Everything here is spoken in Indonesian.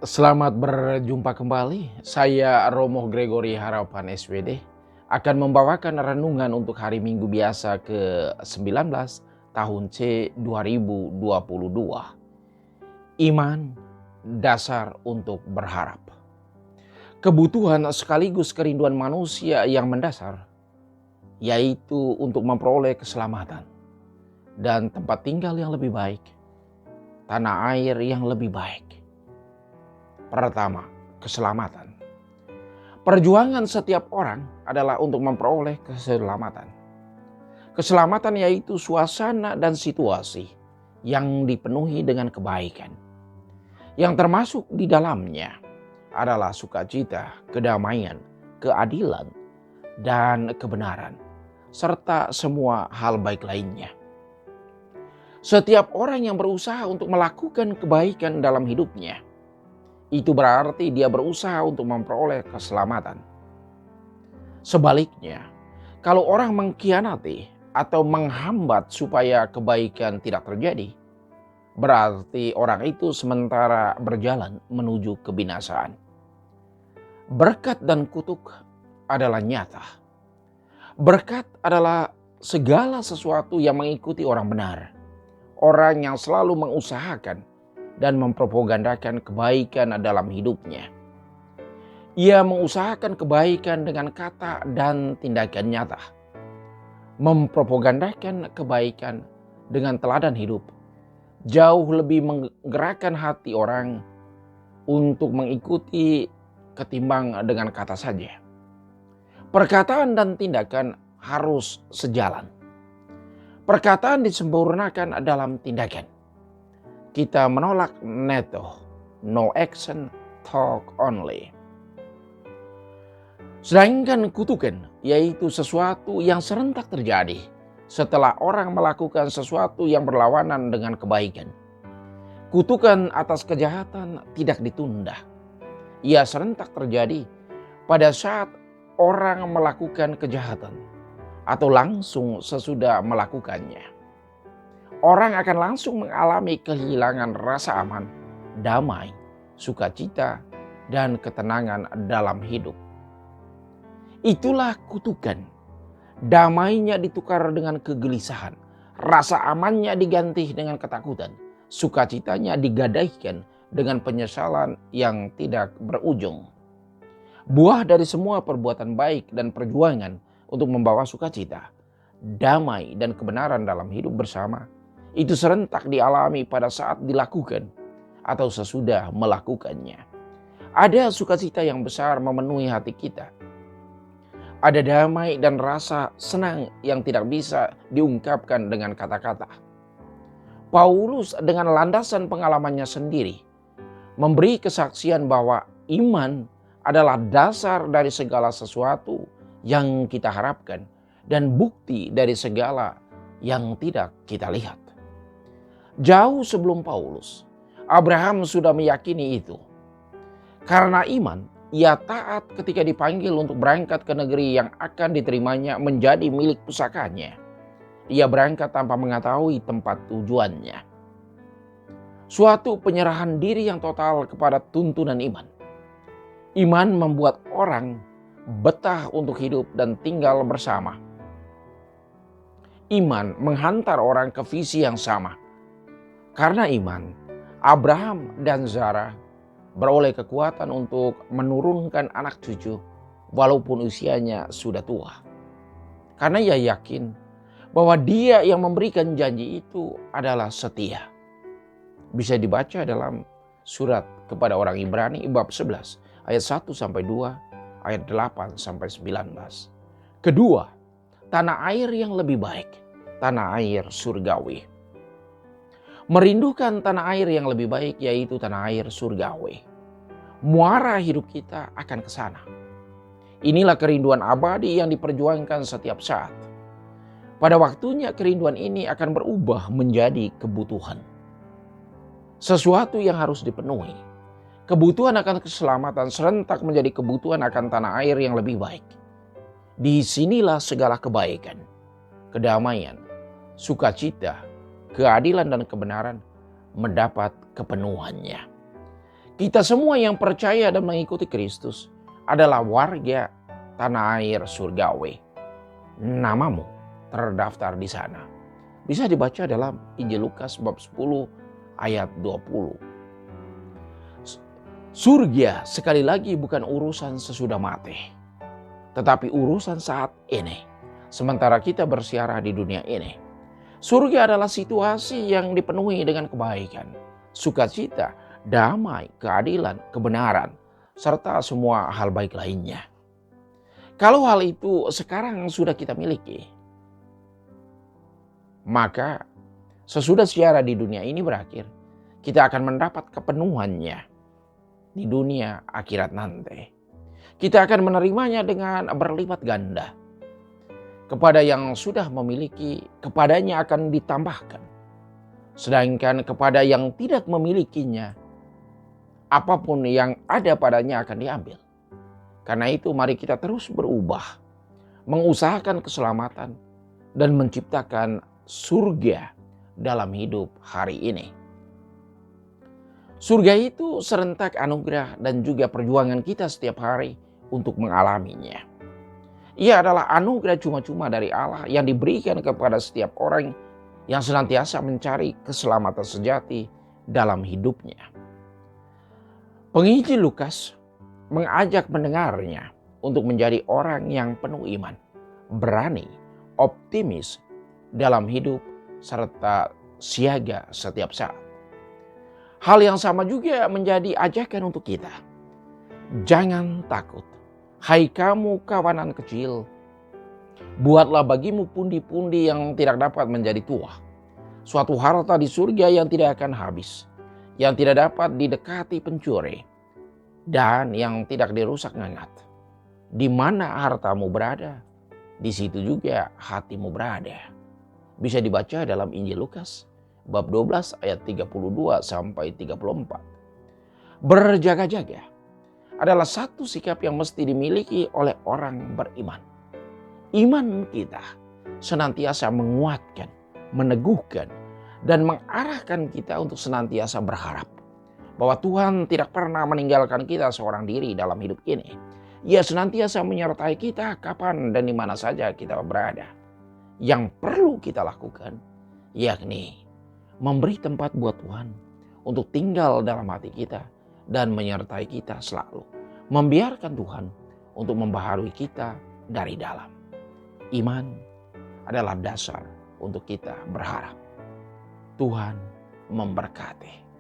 Selamat berjumpa kembali. Saya Romo Gregory Harapan SPD akan membawakan renungan untuk hari Minggu biasa ke-19 tahun C 2022. Iman, dasar untuk berharap. Kebutuhan sekaligus kerinduan manusia yang mendasar, yaitu untuk memperoleh keselamatan dan tempat tinggal yang lebih baik, tanah air yang lebih baik. Pertama, keselamatan. Perjuangan setiap orang adalah untuk memperoleh keselamatan. Keselamatan yaitu suasana dan situasi yang dipenuhi dengan kebaikan. Yang termasuk di dalamnya adalah sukacita, kedamaian, keadilan, dan kebenaran, serta semua hal baik lainnya. Setiap orang yang berusaha untuk melakukan kebaikan dalam hidupnya, itu berarti dia berusaha untuk memperoleh keselamatan. Sebaliknya, kalau orang mengkhianati atau menghambat supaya kebaikan tidak terjadi, berarti orang itu sementara berjalan menuju kebinasaan. Berkat dan kutuk adalah nyata. Berkat adalah segala sesuatu yang mengikuti orang benar, orang yang selalu mengusahakan dan mempropagandakan kebaikan dalam hidupnya. Ia mengusahakan kebaikan dengan kata dan tindakan nyata. Mempropagandakan kebaikan dengan teladan hidup jauh lebih menggerakkan hati orang untuk mengikuti ketimbang dengan kata saja. Perkataan dan tindakan harus sejalan. Perkataan disempurnakan dalam tindakan. Kita menolak neto, no action, talk only. Sedangkan kutukan yaitu sesuatu yang serentak terjadi setelah orang melakukan sesuatu yang berlawanan dengan kebaikan. Kutukan atas kejahatan tidak ditunda. Ia serentak terjadi pada saat orang melakukan kejahatan atau langsung sesudah melakukannya. Orang akan langsung mengalami kehilangan rasa aman, damai, sukacita, dan ketenangan dalam hidup. Itulah kutukan. Damainya ditukar dengan kegelisahan, rasa amannya diganti dengan ketakutan, sukacitanya digadaikan dengan penyesalan yang tidak berujung. Buah dari semua perbuatan baik dan perjuangan untuk membawa sukacita, damai, dan kebenaran dalam hidup bersama, itu serentak dialami pada saat dilakukan atau sesudah melakukannya. Ada sukacita yang besar memenuhi hati kita. Ada damai dan rasa senang yang tidak bisa diungkapkan dengan kata-kata. Paulus dengan landasan pengalamannya sendiri memberi kesaksian bahwa iman adalah dasar dari segala sesuatu yang kita harapkan dan bukti dari segala yang tidak kita lihat. Jauh sebelum Paulus, Abraham sudah meyakini itu. Karena iman, ia taat ketika dipanggil untuk berangkat ke negeri yang akan diterimanya menjadi milik pusakanya. Ia berangkat tanpa mengetahui tempat tujuannya. Suatu penyerahan diri yang total kepada tuntunan iman. Iman membuat orang betah untuk hidup dan tinggal bersama. Iman menghantar orang ke visi yang sama. Karena iman, Abraham dan Sarah beroleh kekuatan untuk menurunkan anak cucu walaupun usianya sudah tua. Karena ia yakin bahwa dia yang memberikan janji itu adalah setia. Bisa dibaca dalam surat kepada orang Ibrani bab 11 ayat 1-2, ayat 8-19. Kedua, tanah air yang lebih baik, tanah air surgawi. Merindukan tanah air yang lebih baik yaitu tanah air surgawi. Muara hidup kita akan ke sana. Inilah kerinduan abadi yang diperjuangkan setiap saat. Pada waktunya kerinduan ini akan berubah menjadi kebutuhan. Sesuatu yang harus dipenuhi. Kebutuhan akan keselamatan serentak menjadi kebutuhan akan tanah air yang lebih baik. Di sinilah segala kebaikan, kedamaian, sukacita, keadilan dan kebenaran mendapat kepenuhannya. Kita semua yang percaya dan mengikuti Kristus adalah warga tanah air surgawi. Namamu terdaftar di sana. Bisa dibaca dalam Injil Lukas bab 10 ayat 20. Surga sekali lagi bukan urusan sesudah mati, tetapi urusan saat ini. Sementara kita bersiarah di dunia ini. Surga adalah situasi yang dipenuhi dengan kebaikan, sukacita, damai, keadilan, kebenaran, serta semua hal baik lainnya. Kalau hal itu sekarang sudah kita miliki, maka sesudah siara di dunia ini berakhir, kita akan mendapat kepenuhannya di dunia akhirat nanti. Kita akan menerimanya dengan berlipat ganda. Kepada yang sudah memiliki, kepadanya akan ditambahkan. Sedangkan kepada yang tidak memilikinya, apapun yang ada padanya akan diambil. Karena itu mari kita terus berubah, mengusahakan keselamatan, dan menciptakan surga dalam hidup hari ini. Surga itu serentak anugerah dan juga perjuangan kita setiap hari untuk mengalaminya. Ia adalah anugerah cuma-cuma dari Allah yang diberikan kepada setiap orang yang senantiasa mencari keselamatan sejati dalam hidupnya. Penginjil Lukas mengajak pendengarnya untuk menjadi orang yang penuh iman, berani, optimis dalam hidup, serta siaga setiap saat. Hal yang sama juga menjadi ajakan untuk kita. Jangan takut, hai kamu kawanan kecil. Buatlah bagimu pundi-pundi yang tidak dapat menjadi tuah. Suatu harta di surga yang tidak akan habis, yang tidak dapat didekati pencuri, dan yang tidak dirusak ngengat. Di mana hartamu berada, di situ juga hatimu berada. Bisa dibaca dalam Injil Lukas bab 12 ayat 32 sampai 34. Berjaga-jaga adalah satu sikap yang mesti dimiliki oleh orang beriman. Iman kita senantiasa menguatkan, meneguhkan, dan mengarahkan kita untuk senantiasa berharap bahwa Tuhan tidak pernah meninggalkan kita seorang diri dalam hidup ini. Ia senantiasa menyertai kita kapan dan di mana saja kita berada. Yang perlu kita lakukan yakni memberi tempat buat Tuhan untuk tinggal dalam hati kita dan menyertai kita selalu. Membiarkan Tuhan untuk membaharui kita dari dalam. Iman adalah dasar untuk kita berharap. Tuhan memberkati.